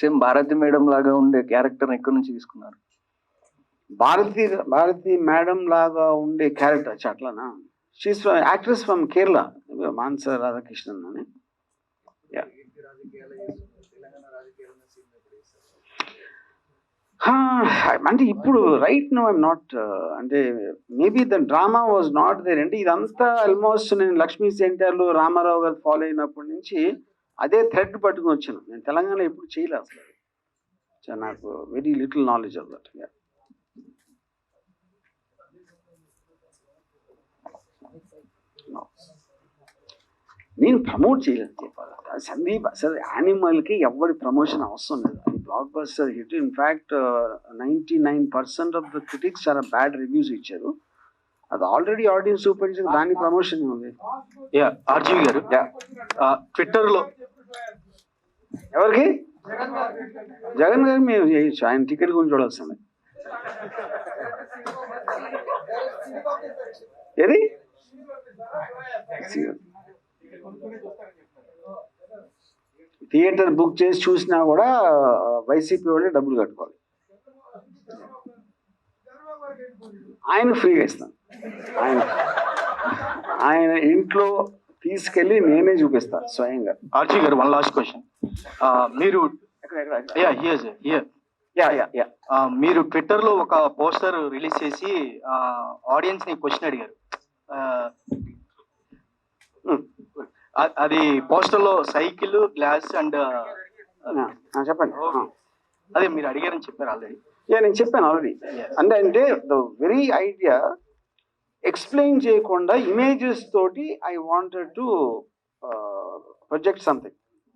Same Bharati madam లాగా ఉండే character ఎక్కడి నుంచి తీసుకున్నారు? భారతి మేడం లాగా ఉండే క్యారెక్టర్ అట్లానా? She's actress from Kerala, Manasa Radhakrishnan అని. అంటే ఇప్పుడు రైట్ నో ఐఎమ్ నాట్, అంటే maybe the drama was not there. అంటే ఇదంతా ఆల్మోస్ట్ నేను లక్ష్మీ సెంటర్లు రామారావు గారు ఫాలో అయినప్పటి నుంచి అదే థ్రెడ్ పట్టుకుని వచ్చాను. నేను తెలంగాణ ఎప్పుడు చేయలేదు అసలు. సో నాకు very little knowledge of that. నేను ప్రమోట్ చేయలేదు చెప్పాలి. సందీప్ అసలు యానిమల్కి ఎవరి ప్రమోషన్ అవసరం లేదు. అది block buster hit. In fact 99% of the critics చాలా బ్యాడ్ రివ్యూస్ ఇచ్చారు. అది ఆల్రెడీ ఆడియన్స్ చూపించిన దాని ప్రమోషన్ ఉంది. ఆర్జీవి గారు ట్విట్టర్లో ఎవరికి? జగన్ గారు మీరు చేయొచ్చు, ఆయన టికెట్ గురించి చూడాల్సింది. ఏది థియేటర్ బుక్ చేసి చూసినా కూడా వైసీపీ వాళ్ళే డబ్బులు కట్టుకోవాలి. ఆయన ఫ్రీగా ఇస్తాను. ఆయన ఇంట్లో తీసుకెళ్ళి నేనే చూపిస్తాను స్వయంగా. ఆర్జీ గారు, వన్ లాస్ట్ క్వశ్చన్. మీరు మీరు ట్విట్టర్ లో ఒక పోస్టర్ రిలీజ్ చేసి ఆడియన్స్ ని క్వశ్చన్ అడిగారు. అది పోస్టర్ లో సైకిల్, గ్లాస్ అండ్ చెప్పండి. అదే మీరు అడిగారని చెప్పారు ఆల్రెడీ. నేను చెప్పాను ఆల్రెడీ. అంటే ద వెరీ ఐడియా ఎక్స్ప్లెయిన్ చేయకుండా ఇమేజెస్ తోటి I wanted to project something.